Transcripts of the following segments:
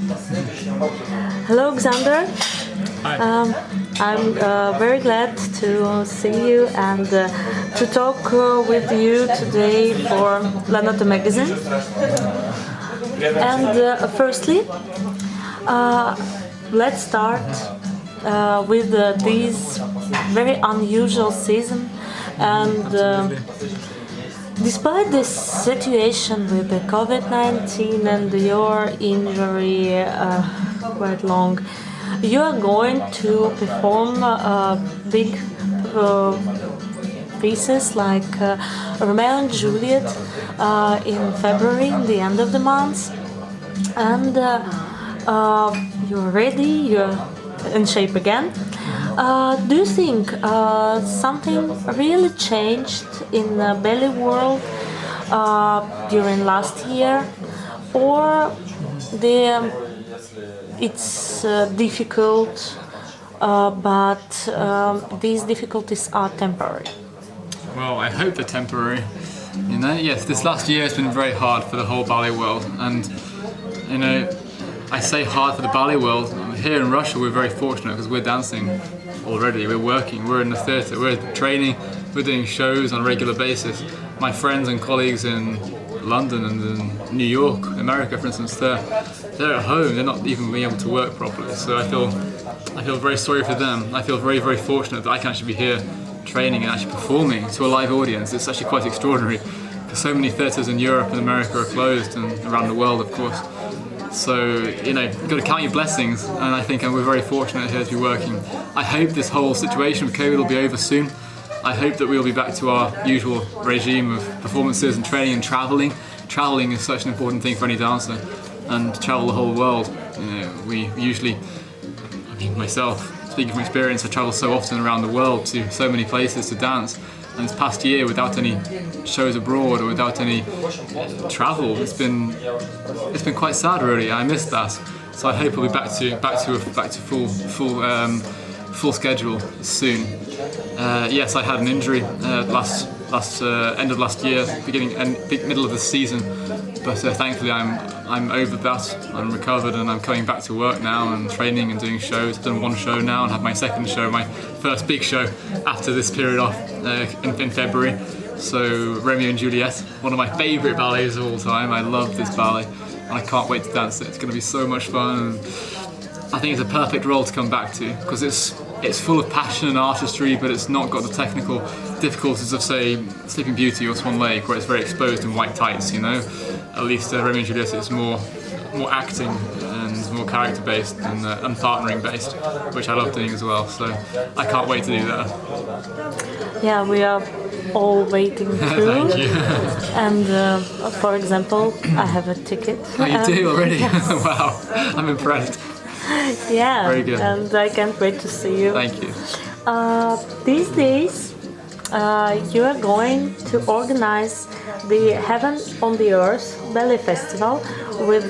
Hello, Xander. Hi. I'm very glad to see you and to talk with you today for La Notte magazine. And firstly, let's start with this very unusual season. And despite this situation with the COVID-19 and your injury quite long, you are going to perform big pieces like Romeo and Juliet in February, the end of the month. And you're ready, you're in shape again. Do you think something really changed in the ballet world during last year, or it's difficult, but these difficulties are temporary? Well, I hope they're temporary. Yes, this last year has been very hard for the whole ballet world, and I say hard for the ballet world. Here in Russia, we're very fortunate because we're dancing already. We're working. We're in the theatre. We're training. We're doing shows on a regular basis. My friends and colleagues in London and in New York, America, for instance, they're at home. They're not even being able to work properly. So I feel very sorry for them. I feel very, very fortunate that I can actually be here training and actually performing to a live audience. It's actually quite extraordinary because so many theatres in Europe and America are closed, and around the world, of course. So, you've got to count your blessings, and I think we're very fortunate here to be working. I hope this whole situation with COVID will be over soon. I hope that we'll be back to our usual regime of performances and training and travelling. Travelling is such an important thing for any dancer, and to travel the whole world. We usually, myself, speaking from experience, I travel so often around the world to so many places to dance. And this past year, without any shows abroad or without any travel, it's been quite sad, really. I missed that, so I hope we'll be back to full schedule soon. Yes, I had an injury end of last year, middle of the season, but thankfully I'm over that. I'm recovered and I'm coming back to work now and training and doing shows. I've done one show now and have my second show, my first big show after this period off in February. So Romeo and Juliet, one of my favourite ballets of all time. I love this ballet and I can't wait to dance it. It's going to be so much fun. And I think it's a perfect role to come back to because it's full of passion and artistry, but it's not got the technical difficulties of, say, Sleeping Beauty or Swan Lake, where it's very exposed in white tights. At least Romeo and Juliet is more acting and more character based and partnering based, which I love doing as well. So I can't wait to do that. Yeah, we are all waiting too. Thank you. And for example, I have a ticket. Oh, you do already? Yes. Wow, I'm impressed. Yeah, very good. And I can't wait to see you. Thank you. These days, you are going to organize the Heaven on the Earth Ballet Festival with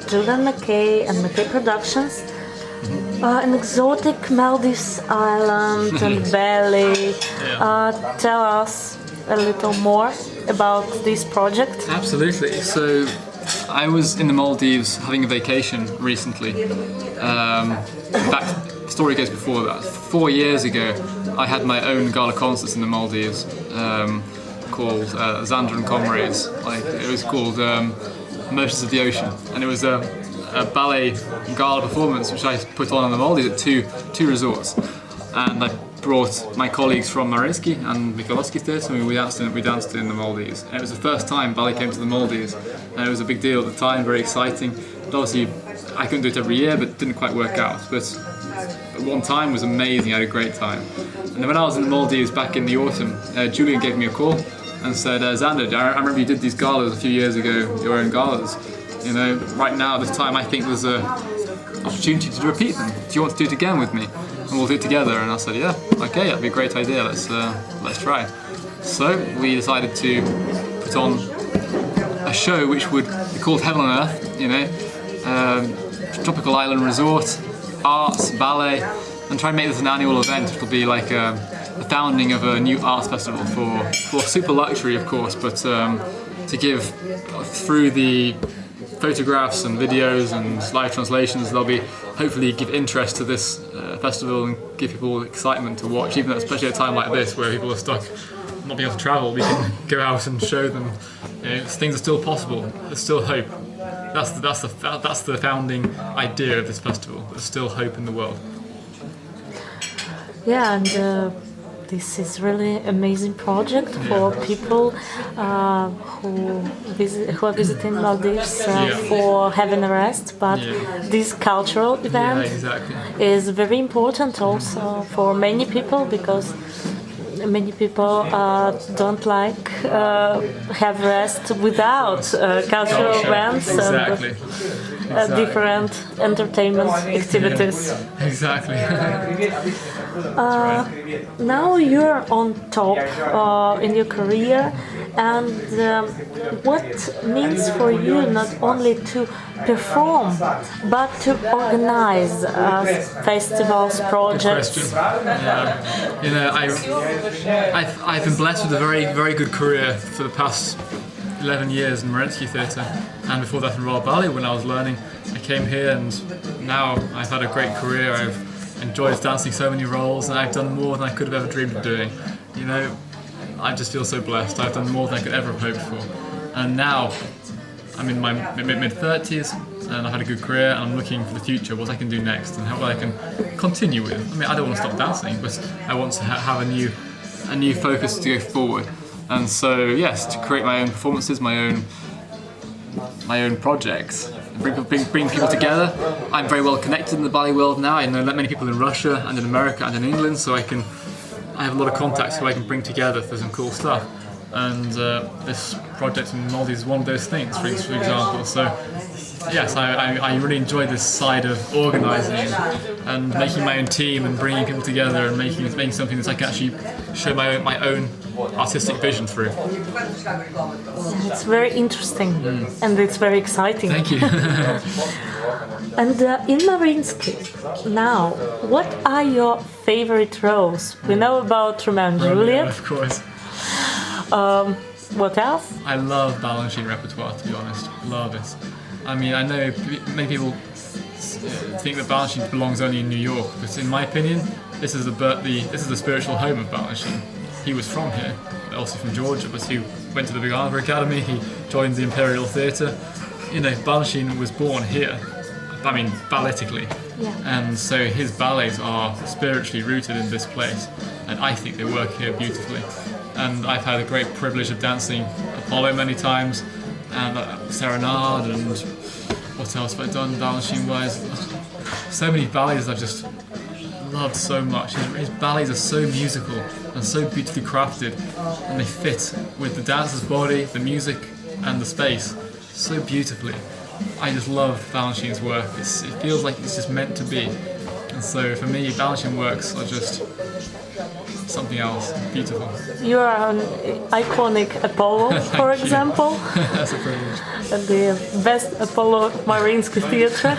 Julian McKay and McKay Productions. An exotic Maldives island and ballet. Tell us a little more about this project. Absolutely. So I was in the Maldives having a vacation recently. The story goes before that. 4 years ago, I had my own gala concerts in the Maldives called Xander and Comrades. It was called Emotions of the Ocean, and it was a ballet gala performance which I put on in the Maldives at two resorts. And I brought my colleagues from Mariinsky and Mikhailovsky Theatre, and we danced in the Maldives. And it was the first time ballet came to the Maldives, and it was a big deal at the time, very exciting. But obviously, I couldn't do it every year, but it didn't quite work out. But at one time it was amazing, I had a great time. And then when I was in the Maldives back in the autumn, Julian gave me a call and said, Xander, I remember you did these galas a few years ago, your own galas. Right now, at this time, I think there's an opportunity to repeat them. Do you want to do it again with me? And we'll do it together. And I said, yeah, okay, that'd be a great idea. Let's try. So we decided to put on a show which would be called Heaven on Earth. Tropical island resort, arts, ballet, and try and make this an annual event. It'll be like the founding of a new arts festival for super luxury, of course, but to give through photographs and videos and live translations. They'll be hopefully give interest to this festival and give people excitement to watch, even especially at a time like this where people are stuck not being able to travel. We can go out and show them, things are still possible. There's still hope. That's the founding idea of this festival. There's still hope in the world. Yeah, and this is really amazing project for people who are visiting Maldives for having a rest. But this cultural event is very important also for many people, because many people don't like have rest without cultural events and different entertainment activities. Exactly. Now you're on top in your career, and what means for you not only to perform but to organize festivals, projects? I've been blessed with a very good career for the past 11 years in Mariinsky Theatre, and before that in Royal Ballet when I was learning. I came here and now I've had a great career. I've enjoyed dancing so many roles, and I've done more than I could have ever dreamed of doing. I just feel so blessed. I've done more than I could ever have hoped for. And now I'm in my mid-30s and I've had a good career, and I'm looking for the future, what I can do next and what I can continue with. I don't want to stop dancing, but I want to have a new focus to go forward. And so, yes, to create my own performances, my own projects, bring people together. I'm very well connected in the ballet world now. I know many people in Russia and in America and in England, so I have a lot of contacts who I can bring together for some cool stuff. And this project in Maldives is one of those things, for example. So, yes, I really enjoy this side of organising and making my own team and bringing people together and making something that I can actually show my own artistic vision through. It's very interesting and it's very exciting. Thank you. And in Mariinsky, now, what are your favorite roles? We know about Romeo and Juliet. Of course. What else? I love Balanchine repertoire, to be honest. Love it. I know many people think that Balanchine belongs only in New York, but in my opinion, this is the spiritual home of Balanchine. He was from here, also from Georgia, but he went to the Big Arthur Academy, he joined the Imperial Theatre. Balanchine was born here, balletically. Yeah. And so his ballets are spiritually rooted in this place, and I think they work here beautifully. And I've had a great privilege of dancing Apollo many times, and Serenade, and what else have I done Balanchine-wise? So many ballets I've just loved so much. His ballets are so musical and so beautifully crafted, and they fit with the dancer's body, the music, and the space so beautifully. I just love Balanchine's work. It feels like it's just meant to be. And so for me, Balanchine works are just something else, beautiful. You are an iconic Apollo, for example. That's a privilege. The best Apollo Mariinsky Theatre.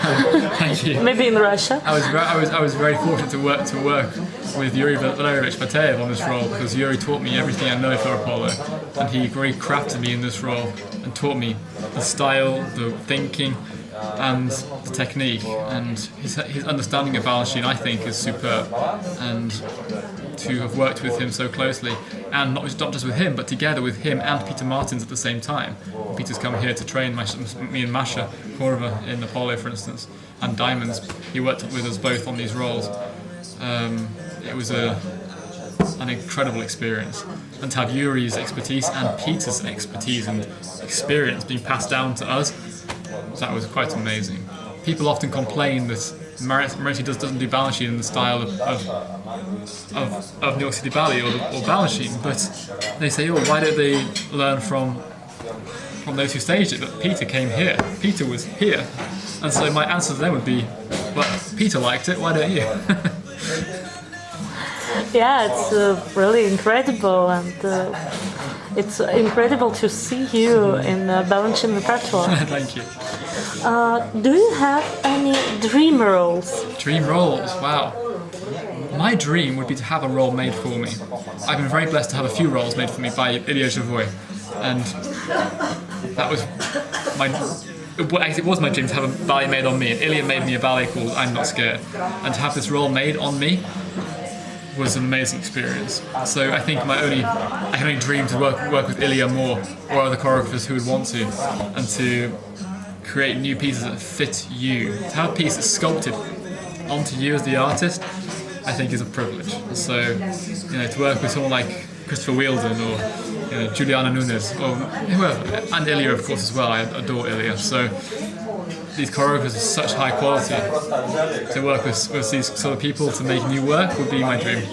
Thank you. Maybe in Russia. I was very fortunate to work with Yuri Valerievich Pateyev on this role, because Yuri taught me everything I know for Apollo, and he really crafted me in this role and taught me the style, the thinking, and the technique, and his understanding of Balanchine, I think, is superb. And to have worked with him so closely, and not just with him, but together with him and Peter Martins at the same time. Peter's come here to train me and Masha Korova in Apollo, for instance, and Diamonds. He worked with us both on these roles. It was an incredible experience, and to have Yuri's expertise and Peter's expertise and experience being passed down to us, that was quite amazing. People often complain that Mariinsky doesn't do Balanchine in the style of New York City Ballet or Balanchine, but they say, oh, why don't they learn from those who staged it? But Peter came here. Peter was here. And so my answer to them would be, well, Peter liked it, why don't you? Yeah, it's really incredible, and it's incredible to see you in Balanchine repertoire. Thank you. Do you have any dream roles? Dream roles, wow. My dream would be to have a role made for me. I've been very blessed to have a few roles made for me by Ilya Zhivoy, and that was it was my dream to have a ballet made on me, and Ilya made me a ballet called I'm Not Scared, and to have this role made on me was an amazing experience. So I think I can only dream to work with Ilya more, or other choreographers who would want to, and to create new pieces that fit you. To have a piece that's sculpted onto you as the artist, I think is a privilege. So, to work with someone like Christopher Wheeldon or Juliana Nunes or whoever, and Ilya of course as well. I adore Ilya. So these choreographers are such high quality. To work with these sort of people to make new work would be my dream.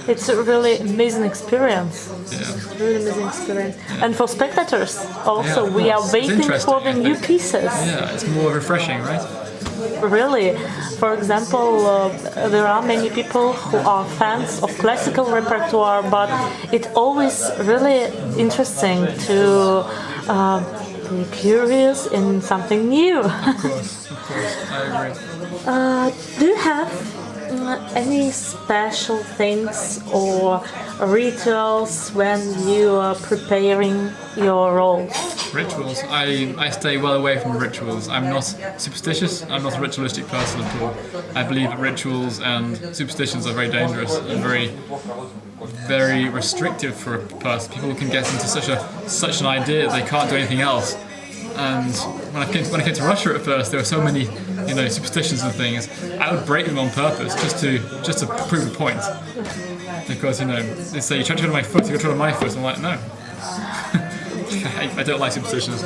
It's a really amazing experience. Yeah. Really amazing experience. Yeah. And for spectators also, we are It's waiting for the new pieces. Yeah, it's more refreshing, right? Really. For example, there are many people who are fans of classical repertoire, but it's always really interesting to be curious in something new. Of course, I agree. Do you have any special things or rituals when you are preparing your roles? Rituals? I stay well away from rituals. I'm not superstitious, I'm not a ritualistic person at all. I believe that rituals and superstitions are very dangerous and very restrictive for a person. People can get into such an idea that they can't do anything else. And when I came to Russia at first, there were so many, superstitions and things. I would break them on purpose just to prove a point. Because they say you try to tread on my foot, you try to tread on my foot. I'm like, no, I don't like superstitions.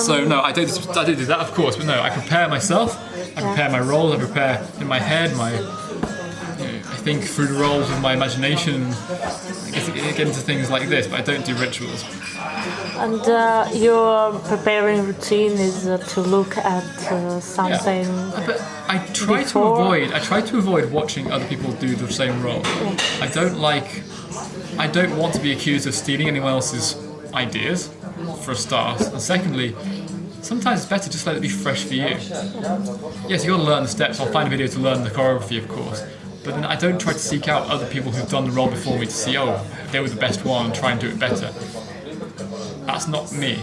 So no, I don't do that, of course. But no, I prepare myself. I prepare my roles. I prepare in my head. I think through the roles with my imagination. I get into things like this, but I don't do rituals. And your preparing routine is to look at something. Yeah. But I try to avoid watching other people do the same role. Yeah. I don't want to be accused of stealing anyone else's ideas, for a start. And secondly, sometimes it's better just let it be fresh for you. Yes, you got to learn the steps. I'll find a video to learn the choreography, of course. But then I don't try to seek out other people who've done the role before me to see, they were the best one and try and do it better. That's not me.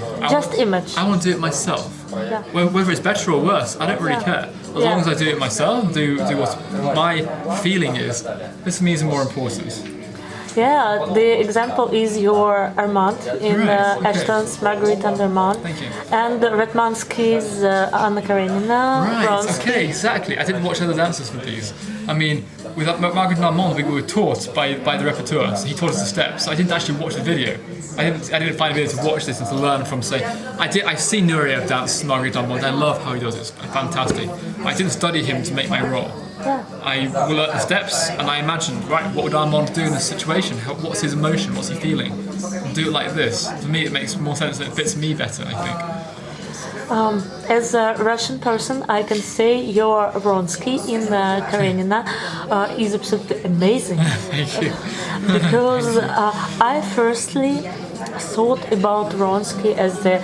Image. I want to do it myself. Yeah. Whether it's better or worse, I don't really care. As long as I do it myself and do what my feeling is, this for me is more important. Yeah, the example is your Armand in Ashton's Marguerite and Armand. Thank you. And Ratmansky's Anna Karenina. Right, Vronsky. okay, exactly. I didn't watch other dancers with these. I mean, with Marguerite and Armand, we were taught by the repertoire, so he taught us the steps. I didn't actually watch the video. I didn't find a video to watch this and to learn from, say, I've seen Nureyev dance Marguerite and Armand. I love how he does it. It's fantastic. I didn't study him to make my role. Yeah. I learned the steps and I imagined, right, what would Armand do in this situation? What's his emotion? What's he feeling? And do it like this. For me, it makes more sense and it fits me better, I think. As a Russian person, I can say your Vronsky in Karenina is absolutely amazing. Thank you. Because I firstly thought about Vronsky as the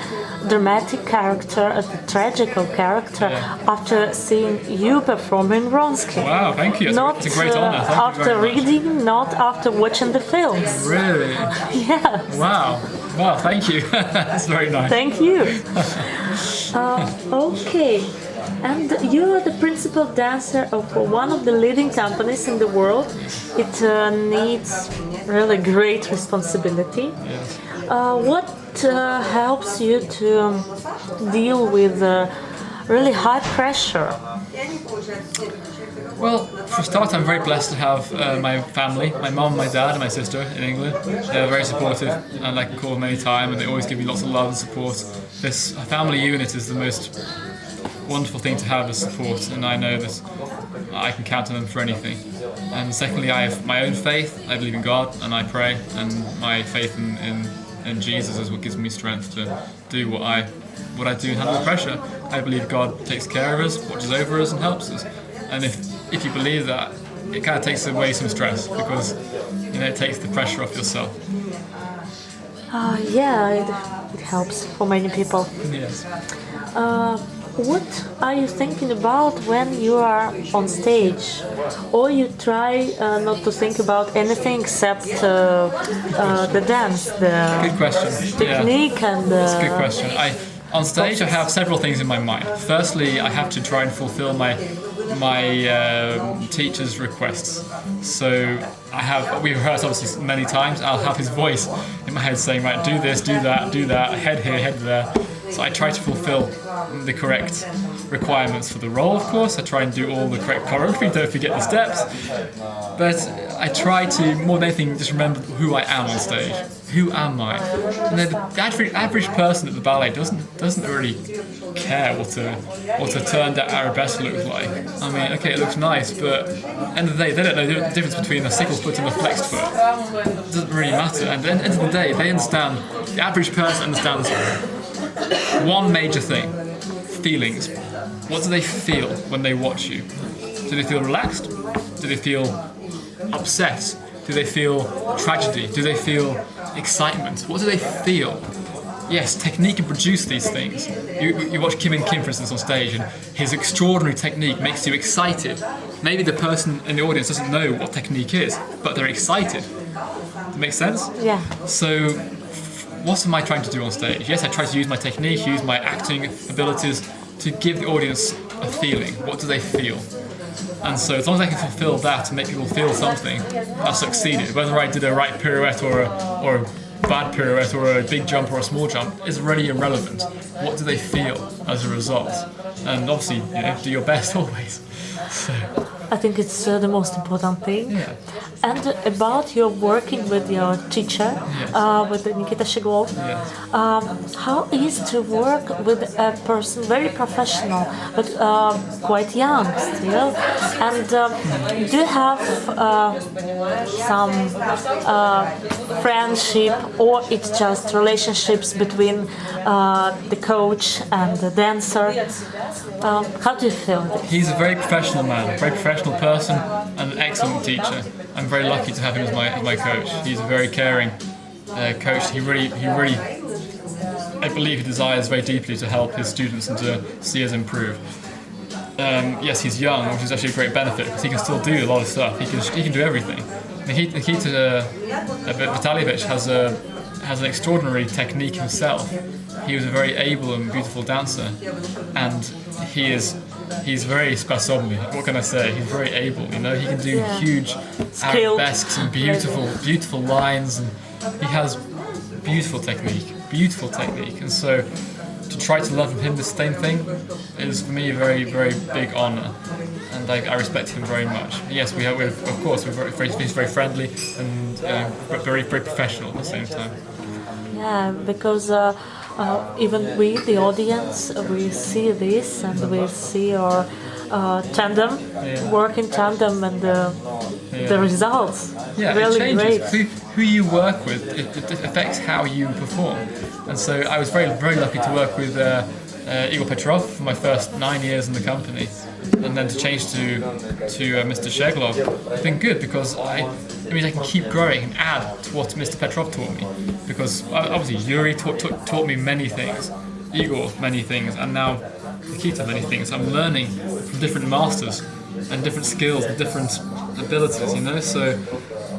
dramatic character, as the tragical character, after seeing you performing Vronsky. Wow, thank you. It's a great honor. Thank after you very reading, not after watching the films. Really? Yeah. Wow, thank you. That's very nice. Thank you. Okay. And you are the principal dancer of one of the leading companies in the world. It needs really great responsibility. Yes. What helps you to deal with really high pressure? Well, for a start, I'm very blessed to have my family, my mum, my dad, and my sister in England. They're very supportive, and I can call them any time, and they always give me lots of love and support. This family unit is the most wonderful thing to have as support, and I know that I can count on them for anything. And secondly, I have my own faith. I believe in God, and I pray, and my faith in Jesus is what gives me strength to do what I do and handle the pressure. I believe God takes care of us, watches over us, and helps us. And if you believe that, it kind of takes away some stress because it takes the pressure off yourself. It helps for many people. Yes. What are you thinking about when you are on stage? Or you try not to think about anything except the dance, the Good question. technique and... That's a good question. On stage, I have several things in my mind. Firstly, I have to try and fulfill my teacher's requests. So we rehearse obviously many times. I'll have his voice in my head saying, right, do this, do that, head here, head there. So I try to fulfill the correct requirements for the role, of course. I try and do all the correct choreography, don't forget the steps. But I try to, more than anything, just remember who I am on stage. Who am I? You know, the average person at the ballet doesn't really care what a turned out arabesque looks like. I mean, okay, it looks nice, but at the end of the day, they don't know the difference between a sickle foot and a flexed foot. It doesn't really matter. And at the end of the day, they understand. The average person understands one major thing: feelings. What do they feel when they watch you? Do they feel relaxed? Do they feel upset? Do they feel tragedy? Do they feel excitement? What do they feel? Yes, technique can produce these things. You watch Kim and Kim, for instance, on stage, and his extraordinary technique makes you excited. Maybe the person in the audience doesn't know what technique is, but they're excited. Does that make sense? Yeah. So, what am I trying to do on stage? Yes, I try to use my technique, use my acting abilities to give the audience a feeling. What do they feel? And so as long as I can fulfill that and make people feel something, I've succeeded. Whether I did a right pirouette or a bad pirouette or a big jump or a small jump is really irrelevant. What do they feel as a result? And obviously, do your best always. So. I think it's the most important thing. Yeah. And about your working with your teacher, Yes. with Nikita Shiglov, Yes. how is to work with a person very professional but quite young still? And do you have some friendship, or it's just relationships between the coach and the dancer? How do you feel this? He's a very professional man, very professional person, and an excellent teacher. I'm very lucky to have him as my coach. He's a very caring coach. He really, I believe he desires very deeply to help his students and to see us improve. Yes, he's young, which is actually a great benefit because he can still do a lot of stuff. He can do everything. Nikita Vitalyevich has an extraordinary technique himself. He was a very able and beautiful dancer, and he's very spasobny. What can I say? He's very able. He can do huge arabesques and beautiful lines, and he has beautiful technique. And so, to try to learn from him the same thing is for me a very, very big honor, and I respect him very much. Yes, he's very friendly and very, very professional at the same time. Yeah, because even we, the audience, we see this and we see our tandem, work in tandem, and the results. Yeah, really it changes. great. Who you work with, it affects how you perform. And so I was very, very lucky to work with Igor Petrov for my first 9 years in the company, and then to change to Mr. Sheglov. It's been good because it means I can keep growing and add to what Mr. Petrov taught me. Because obviously Yuri taught me many things, Igor many things, and now Nikita many things. I'm learning from different masters and different skills and different abilities, So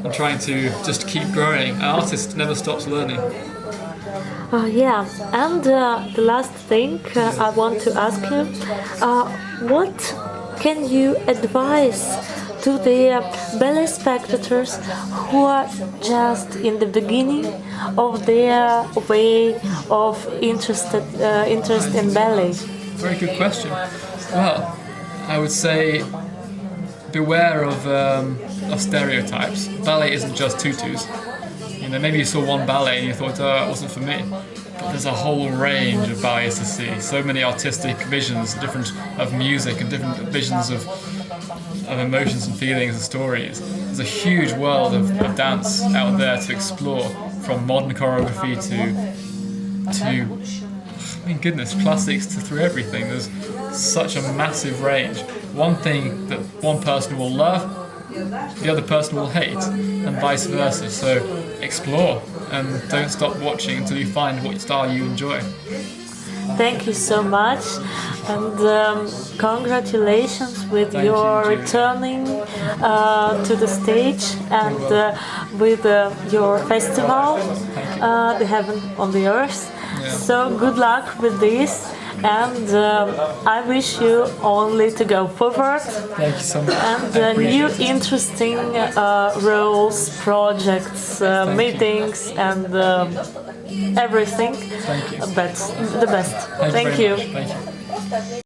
I'm trying to just keep growing. An artist never stops learning. Yeah, and the last thing I want to ask you, what can you advise to the ballet spectators who are just in the beginning of their way of interest in ballet? Very good question. Well, I would say beware of stereotypes. Ballet isn't just tutus. Maybe you saw one ballet and you thought, oh, it wasn't for me. But there's a whole range of ballets to see. So many artistic visions, different of music and different visions of emotions and feelings and stories. There's a huge world of dance out there to explore, from modern choreography to classics through everything. There's such a massive range. One thing that one person will love, the other person will hate, and vice versa. So explore and don't stop watching until you find what style you enjoy. Thank you so much, and congratulations with your returning to the stage and with your festival, The Heaven on the Earth. So good luck with this, and I wish you only to go forward Thank you so much. and I appreciate new it. interesting roles, projects, meetings, and everything. Thank you. That's the best. Thank Thank very you. much. Thank you.